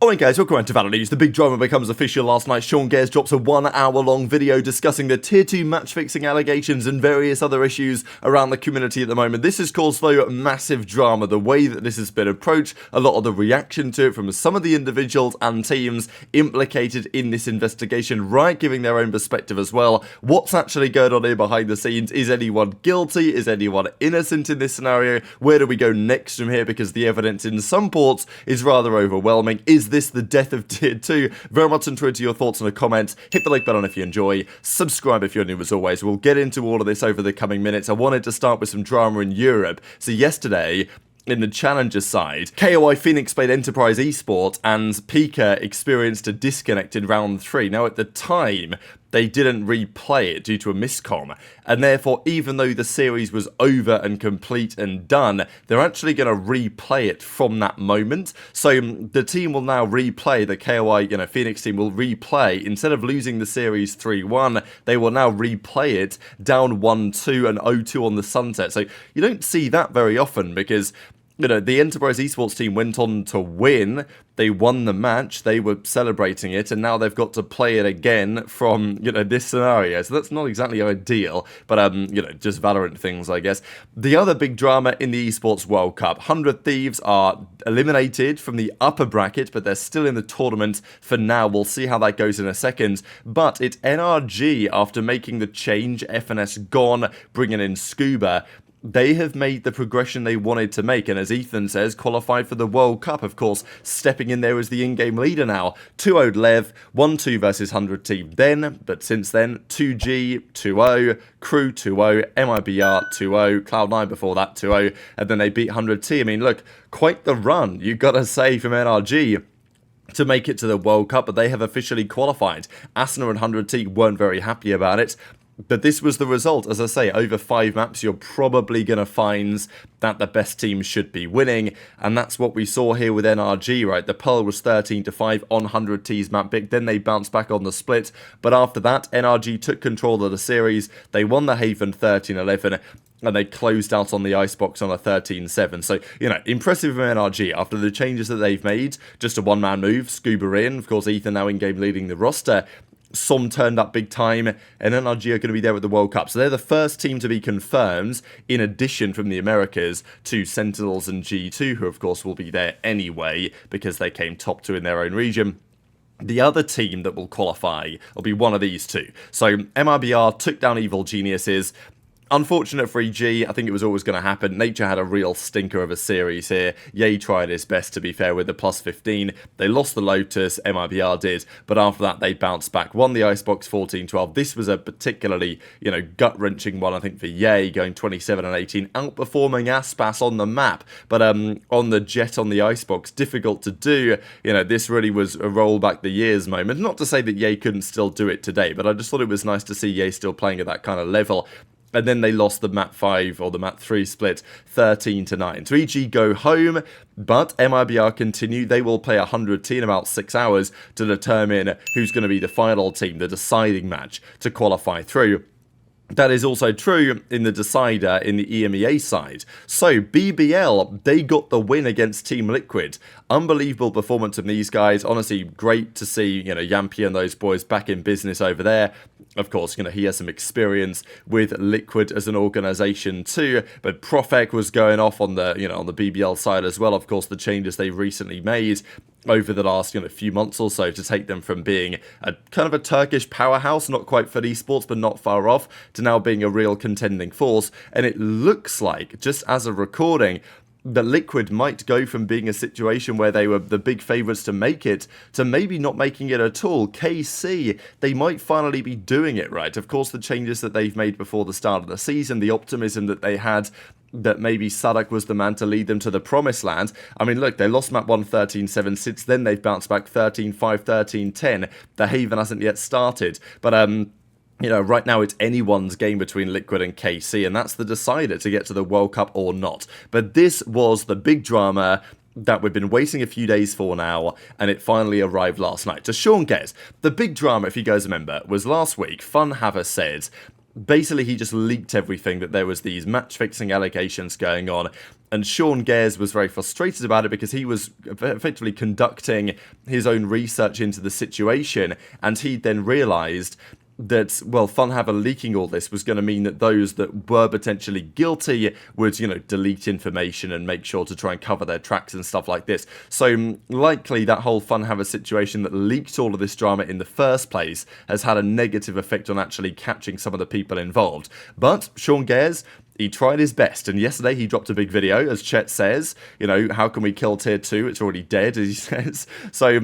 Alright guys, welcome to VALORANT News. The big drama becomes official last night. Seangares drops a 1 hour long video discussing the tier 2 match fixing allegations and various other issues around the community at the moment. This has caused though massive drama, the way that this has been approached, a lot of the reaction to it from some of the individuals and teams implicated in this investigation, right, giving their own perspective as well. What's actually going on here behind the scenes? Is anyone guilty? Is anyone innocent in this scenario? Where do we go next from here? Because the evidence in some ports is rather overwhelming. Is this the death of tier 2? Very much into your thoughts in the comments. Hit the like button if you enjoy. Subscribe if you're new as always. We'll get into all of this over the coming minutes. I wanted to start with some drama in Europe. So yesterday, in the challenger side, KOI Phoenix played Enterprise Esports and Pika experienced a disconnect in round 3. Now at the time, they didn't replay it due to a miscomm, and therefore even though the series was over and complete and done, they're actually going to replay it from that moment. So the team will now replay, the KOI Phoenix team will replay, instead of losing the series 3-1, they will now replay it down 1-2 and 0-2 on the sunset. So you don't see that very often because the Enterprise Esports team went on to win. They won the match, they were celebrating it, and now they've got to play it again from, this scenario. So that's not exactly ideal, but, just Valorant things, I guess. The other big drama in the Esports World Cup. 100 Thieves are eliminated from the upper bracket, but they're still in the tournament for now. We'll see how that goes in a second. But it's NRG, after making the change, FNS gone, bringing in Scuba. They have made the progression they wanted to make, and as Ethan says, qualified for the World Cup, of course, stepping in there as the in-game leader now. 2-0 Lev, 1-2 versus 100 team then, but since then, 2G, 2-0, Crew 2-0, MIBR 2-0, Cloud9 before that 2-0, and then they beat 100T. I mean, look, quite the run, you gotta say, from NRG to make it to the World Cup, but they have officially qualified. Asuna and 100T weren't very happy about it. But this was the result. As I say, over 5 maps, you're probably going to find that the best team should be winning. And that's what we saw here with NRG, right? The Pearl was 13-5 on 100T's map pick. Then they bounced back on the split. But after that, NRG took control of the series. They won the Haven 13-11. And they closed out on the Icebox on a 13-7. So, impressive from NRG after the changes that they've made. Just a one-man move, Scuba in. Of course, Ethan now in-game leading the roster. Some turned up big time, and NRG are going to be there at the World Cup. So they're the first team to be confirmed, in addition from the Americas, to Sentinels and G2, who of course will be there anyway, because they came top 2 in their own region. The other team that will qualify will be one of these two. So MIBR took down Evil Geniuses. Unfortunate for EG, I think it was always going to happen. Nature had a real stinker of a series here. Ye tried his best, to be fair, with the plus 15. They lost the Lotus, MIBR did, but after that they bounced back. Won the Icebox 14-12. This was a particularly, gut-wrenching one, I think, for Ye, going 27-18, outperforming Aspas on the map. But on the Jet on the Icebox, difficult to do. This really was a roll back the years moment. Not to say that Ye couldn't still do it today, but I just thought it was nice to see Ye still playing at that kind of level. And then they lost the map 5 or the map 3 split 13-9. 3G go home, but MIBR continue. They will play 100T in about 6 hours to determine who's going to be the final team, the deciding match to qualify through. That is also true in the decider in the EMEA side. So, BBL, they got the win against Team Liquid. Unbelievable performance from these guys. Honestly, great to see, Yampi and those boys back in business over there. Of course, he has some experience with Liquid as an organization too. But Profek was going off on the, on the BBL side as well. Of course, the changes they recently made over the last few months or so to take them from being a kind of a Turkish powerhouse, not quite for esports but not far off, to now being a real contending force. And it looks like, just as a recording, that Liquid might go from being a situation where they were the big favourites to make it, to maybe not making it at all. KC, they might finally be doing it right. Of course, the changes that they've made before the start of the season, the optimism that they had that maybe Sadak was the man to lead them to the promised land. I mean, look, they lost map 1 13-7. Since then, they've bounced back 13-5, 13-10. The Haven hasn't yet started. But, right now it's anyone's game between Liquid and KC, and that's the decider to get to the World Cup or not. But this was the big drama that we've been waiting a few days for now, and it finally arrived last night. To Seangares, the big drama, if you guys remember, was last week. Funhaver said basically he just leaked everything, that there was these match fixing allegations going on, And Seangares was very frustrated about it because he was effectively conducting his own research into the situation, and he then realised that, well, Funhaver leaking all this was going to mean that those that were potentially guilty would, delete information and make sure to try and cover their tracks and stuff like this. So likely that whole Funhaver situation that leaked all of this drama in the first place has had a negative effect on actually catching some of the people involved. But Seangares, he tried his best, and yesterday he dropped a big video, as Chet says, how can we kill tier 2? It's already dead, as he says. So,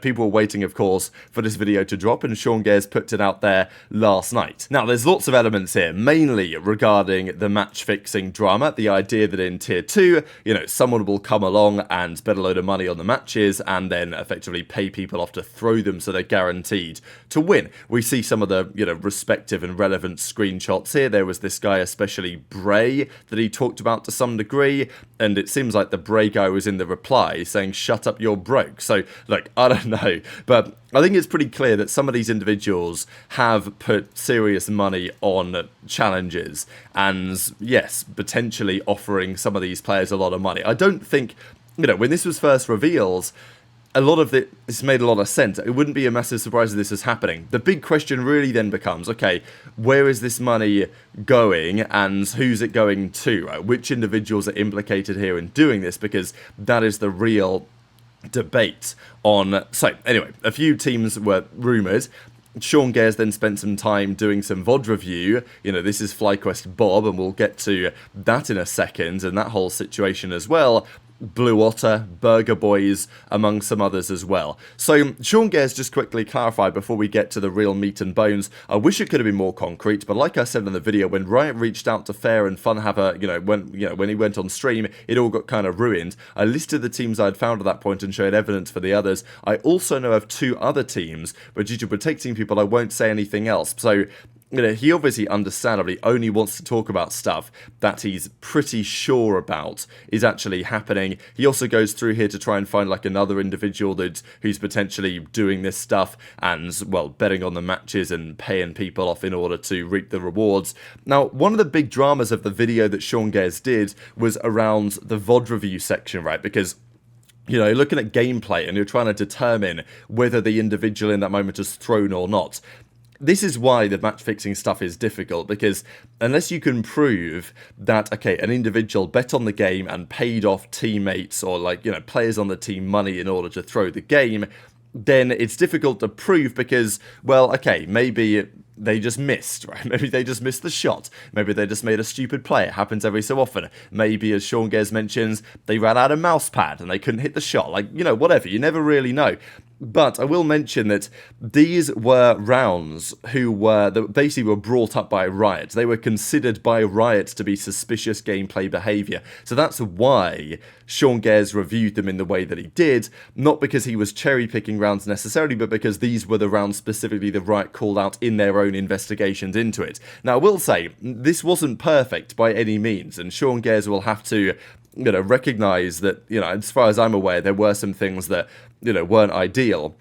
people were waiting, of course, for this video to drop, and Seangares put it out there last night. Now, there's lots of elements here, mainly regarding the match-fixing drama, the idea that in tier 2, someone will come along and bet a load of money on the matches, and then effectively pay people off to throw them so they're guaranteed to win. We see some of the, respective and relevant screenshots here. There was this guy, especially Bray, that he talked about to some degree, and it seems like the Bray guy was in the reply saying, "Shut up, you're broke." So, look, I don't know, but I think it's pretty clear that some of these individuals have put serious money on challenges, and yes, potentially offering some of these players a lot of money. I don't think, when this was first revealed, a lot of this made a lot of sense. It wouldn't be a massive surprise if this is happening. The big question really then becomes, okay, where is this money going and who's it going to? Right? Which individuals are implicated here in doing this? Because that is the real debate on... So, anyway, a few teams were rumoured. Seangares then spent some time doing some VOD review. This is FlyQuest Bob, and we'll get to that in a second, and that whole situation as well. Blue Otter, Burger Boys, among some others as well. So, Seangares just quickly clarified before we get to the real meat and bones. I wish it could have been more concrete, but like I said in the video, when Riot reached out to Fair and Funhaver, when he went on stream, it all got kind of ruined. I listed the teams I'd found at that point and showed evidence for the others. I also know of 2 other teams, but due to protecting people, I won't say anything else. So, he obviously understandably only wants to talk about stuff that he's pretty sure about is actually happening. He also goes through here to try and find like another individual who's potentially doing this stuff and, well, betting on the matches and paying people off in order to reap the rewards. Now, one of the big dramas of the video that Seangares did was around the VOD review section, right? Because looking at gameplay and you're trying to determine whether the individual in that moment is thrown or not. This is why the match-fixing stuff is difficult, because unless you can prove that, okay, an individual bet on the game and paid off teammates or, players on the team money in order to throw the game, then it's difficult to prove because, well, okay, maybe they just missed, right? Maybe they just missed the shot. Maybe they just made a stupid play. It happens every so often. Maybe, as Seangares mentions, they ran out of mouse pad and they couldn't hit the shot. Whatever. You never really know. But I will mention that these were rounds that basically were brought up by Riot. They were considered by Riot to be suspicious gameplay behaviour. So that's why Seangares reviewed them in the way that he did, not because he was cherry-picking rounds necessarily, but because these were the rounds specifically that Riot called out in their own investigations into it. Now, I will say, this wasn't perfect by any means, and Seangares will have to recognise that, as far as I'm aware, there were some things that, weren't ideal.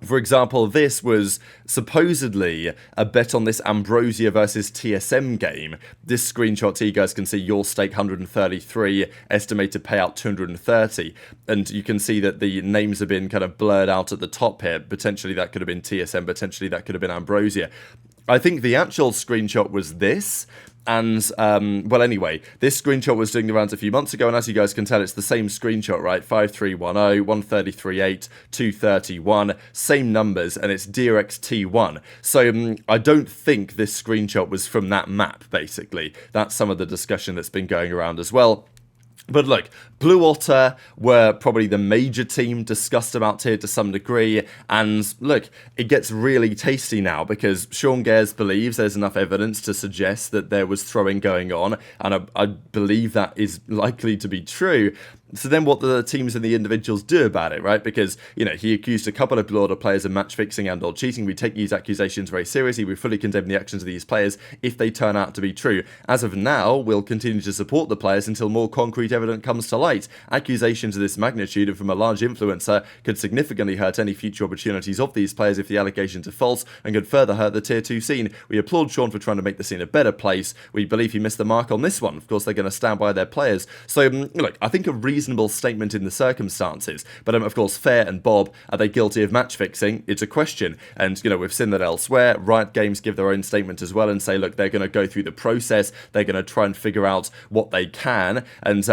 For example, this was supposedly a bet on this Ambrosia versus TSM game. This screenshot here, you guys can see your stake 133, estimated payout 230, and you can see that the names have been kind of blurred out at the top here. Potentially that could have been TSM, potentially that could have been Ambrosia. I think the actual screenshot was this. And, well, anyway, this screenshot was doing the rounds a few months ago, and as you guys can tell, it's the same screenshot, right? 5310, 133.8, 231, same numbers, and it's DRXT1. So, I don't think this screenshot was from that map, basically. That's some of the discussion that's been going around as well. But look, Blue Otter were probably the major team discussed about here to some degree, and look, it gets really tasty now because Seangares believes there's enough evidence to suggest that there was throwing going on, and I believe that is likely to be true. So then what do the teams and the individuals do about it, right? Because, he accused a couple of Blue Order players of match fixing and or cheating. We take these accusations very seriously. We fully condemn the actions of these players if they turn out to be true. As of now, we'll continue to support the players until more concrete evidence comes to light. Accusations of this magnitude and from a large influencer could significantly hurt any future opportunities of these players if the allegations are false, and could further hurt the Tier 2 scene. We applaud Sean for trying to make the scene a better place. We believe he missed the mark on this one. Of course, they're going to stand by their players. So, look, I think a reasonable statement in the circumstances, but of course, Fair and Bob, are they guilty of match fixing? It's a question, and we've seen that elsewhere. Riot Games give their own statement as well and say, look, they're going to go through the process, they're going to try and figure out what they can, and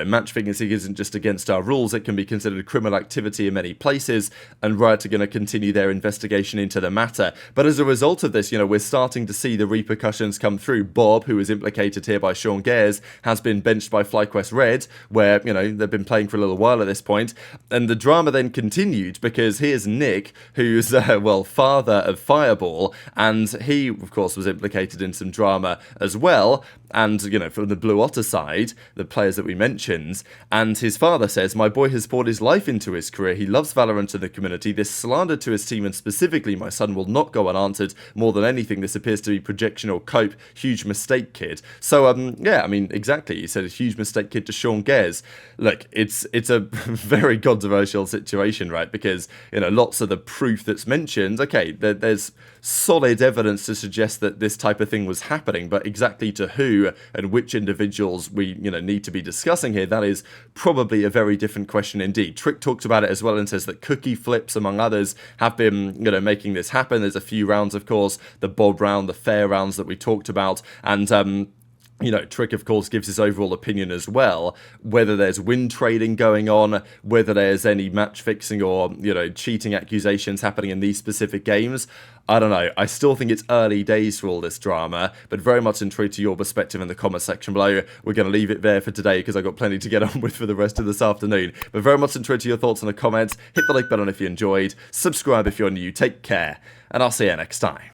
match fixing isn't just against our rules, it can be considered criminal activity in many places, and Riot are going to continue their investigation into the matter. But as a result of this, we're starting to see the repercussions come through. Bob, who is implicated here by Seangares, has been benched by FlyQuest Red, where, they've been playing for a little while at this point, and the drama then continued because here's Nick, who's, father of Fireball, and he, of course, was implicated in some drama as well, and, from the Blue Otter side, the players that we mentioned, and his father says, my boy has poured his life into his career, he loves Valorant and the community, this slander to his team and specifically my son will not go unanswered. More than anything, this appears to be projection or cope. Huge mistake, kid. So, exactly. He said a huge mistake, kid, to Seangares. Look, it's a very controversial situation, right? Because, lots of the proof that's mentioned, okay, there's solid evidence to suggest that this type of thing was happening, but exactly to who and which individuals we, need to be discussing here, that is probably a very different question indeed. Trick talks about it as well and says that Cookie Flips, among others, have been, making this happen. There's a few rounds, of course, the Bob round, the Fair rounds that we talked about, and Trick, of course, gives his overall opinion as well, whether there's win trading going on, whether there's any match fixing or, cheating accusations happening in these specific games. I don't know. I still think it's early days for all this drama, but very much intrigued to your perspective in the comment section below. We're going to leave it there for today because I've got plenty to get on with for the rest of this afternoon. But very much intrigued to your thoughts in the comments. Hit the like button if you enjoyed. Subscribe if you're new. Take care, and I'll see you next time.